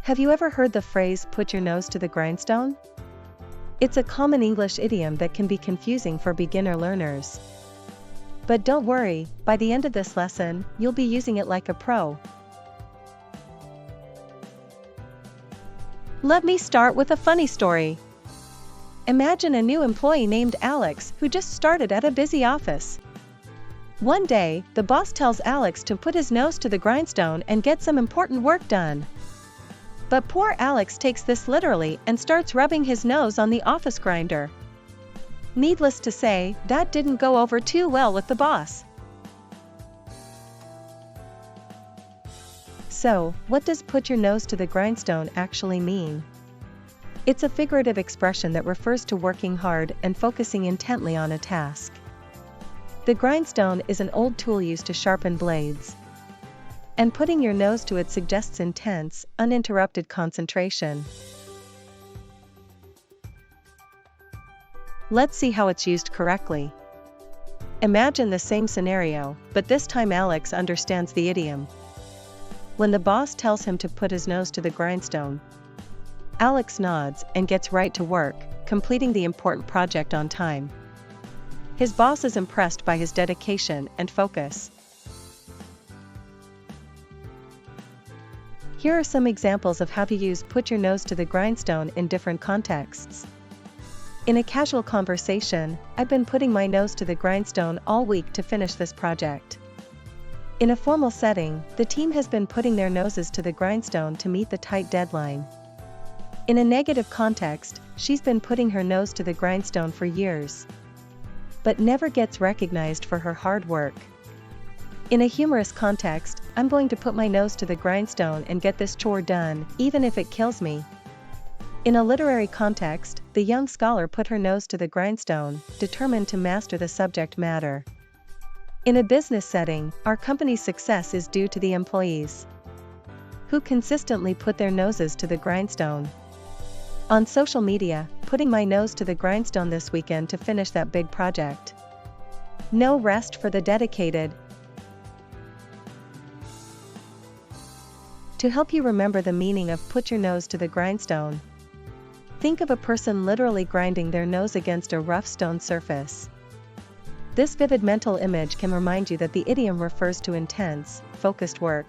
Have you ever heard the phrase, "put your nose to the grindstone"? It's a common English idiom that can be confusing for beginner learners. But don't worry, by the end of this lesson, you'll be using it like a pro. Let me start with a funny story. Imagine a new employee named Alex who just started at a busy office. One day, the boss tells Alex to put his nose to the grindstone and get some important work done. But poor Alex takes this literally and starts rubbing his nose on the office grinder. Needless to say, that didn't go over too well with the boss. So, what does "put your nose to the grindstone" actually mean? It's a figurative expression that refers to working hard and focusing intently on a task. The grindstone is an old tool used to sharpen blades. And putting your nose to it suggests intense, uninterrupted concentration. Let's see how it's used correctly. Imagine the same scenario, but this time Alex understands the idiom. When the boss tells him to put his nose to the grindstone, Alex nods and gets right to work, completing the important project on time. His boss is impressed by his dedication and focus. Here are some examples of how to use "put your nose to the grindstone" in different contexts. In a casual conversation, "I've been putting my nose to the grindstone all week to finish this project." In a formal setting, the team has been putting their noses to the grindstone to meet the tight deadline. In a negative context, "She's been putting her nose to the grindstone for years, but never gets recognized for her hard work." In a humorous context, "I'm going to put my nose to the grindstone and get this chore done, even if it kills me." In a literary context, the young scholar put her nose to the grindstone, determined to master the subject matter. In a business setting, our company's success is due to the employees who consistently put their noses to the grindstone. On social media, "putting my nose to the grindstone this weekend to finish that big project." No rest for the dedicated. To help you remember the meaning of "put your nose to the grindstone," think of a person literally grinding their nose against a rough stone surface. This vivid mental image can remind you that the idiom refers to intense, focused work.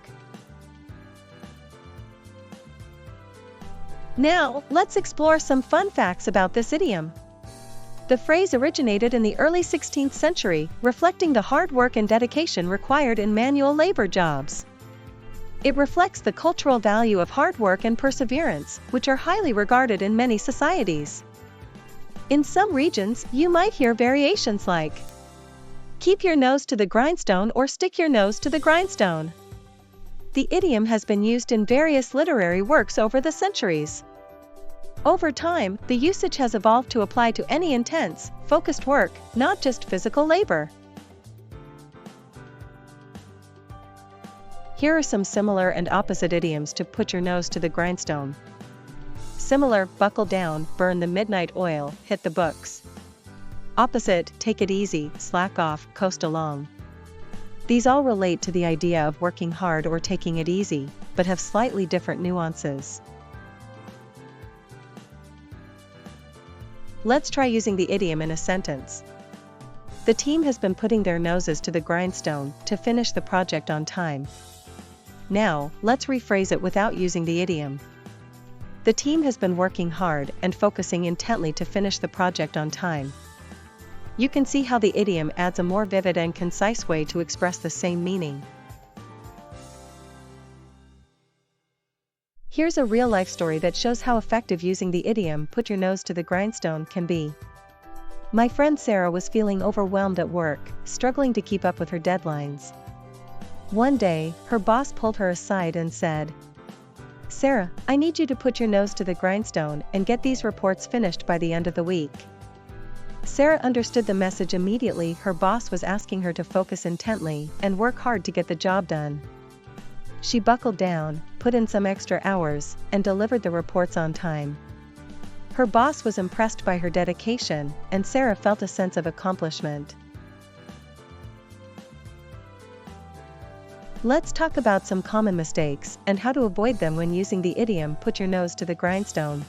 Now, let's explore some fun facts about this idiom. The phrase originated in the early 16th century, reflecting the hard work and dedication required in manual labor jobs. It reflects the cultural value of hard work and perseverance, which are highly regarded in many societies. In some regions, you might hear variations like, "keep your nose to the grindstone" or "stick your nose to the grindstone." The idiom has been used in various literary works over the centuries. Over time, the usage has evolved to apply to any intense, focused work, not just physical labor. Here are some similar and opposite idioms to "put your nose to the grindstone." Similar: "buckle down, burn the midnight oil, hit the books." Opposite: "take it easy, slack off, coast along." These all relate to the idea of working hard or taking it easy, but have slightly different nuances. Let's try using the idiom in a sentence. The team has been putting their noses to the grindstone to finish the project on time. Now, let's rephrase it without using the idiom. The team has been working hard and focusing intently to finish the project on time. You can see how the idiom adds a more vivid and concise way to express the same meaning. Here's a real-life story that shows how effective using the idiom "put your nose to the grindstone" can be. My friend Sarah was feeling overwhelmed at work, struggling to keep up with her deadlines. One day, her boss pulled her aside and said, "Sarah, I need you to put your nose to the grindstone and get these reports finished by the end of the week." Sarah understood the message immediately. Her boss was asking her to focus intently and work hard to get the job done. She buckled down, put in some extra hours, and delivered the reports on time. Her boss was impressed by her dedication, and Sarah felt a sense of accomplishment. Let's talk about some common mistakes and how to avoid them when using the idiom "put your nose to the grindstone."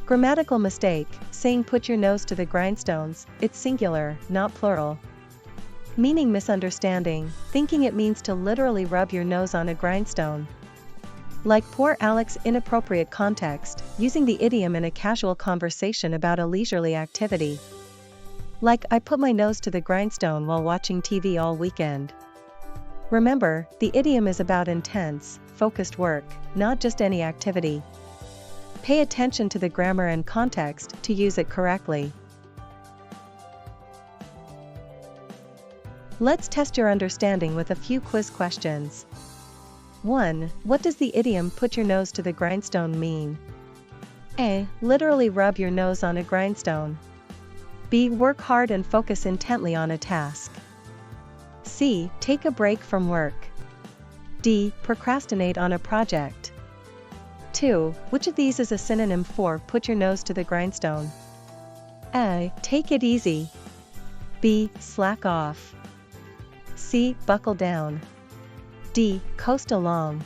Grammatical mistake: saying "put your nose to the grindstones," it's singular, not plural. Meaning misunderstanding: thinking it means to literally rub your nose on a grindstone. Like poor Alex. Inappropriate context: using the idiom in a casual conversation about a leisurely activity. Like, I put my nose to the grindstone while watching TV all weekend. Remember, the idiom is about intense, focused work, not just any activity. Pay attention to the grammar and context to use it correctly. Let's test your understanding with a few quiz questions. 1. What does the idiom "put your nose to the grindstone" mean? A. Literally rub your nose on a grindstone. B. Work hard and focus intently on a task. C. Take a break from work. D. Procrastinate on a project. 2. Which of these is a synonym for "put your nose to the grindstone"? A. Take it easy. B. Slack off. C. Buckle down. D. Coast along.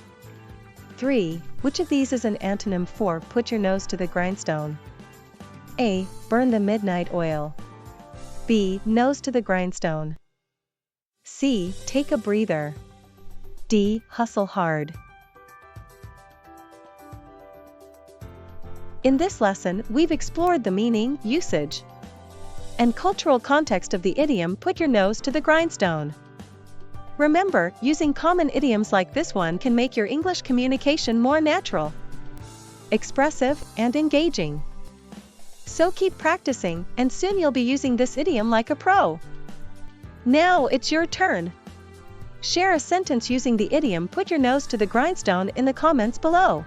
3. Which of these is an antonym for "put your nose to the grindstone"? A. Burn the midnight oil. B. Nose to the grindstone. C. Take a breather. D. Hustle hard. In this lesson, we've explored the meaning, usage, and cultural context of the idiom "put your nose to the grindstone." Remember, using common idioms like this one can make your English communication more natural, expressive, and engaging. So keep practicing, and soon you'll be using this idiom like a pro. Now it's your turn. Share a sentence using the idiom "put your nose to the grindstone" in the comments below.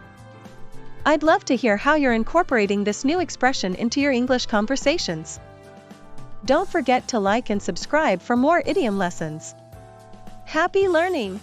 I'd love to hear how you're incorporating this new expression into your English conversations. Don't forget to like and subscribe for more idiom lessons. Happy learning!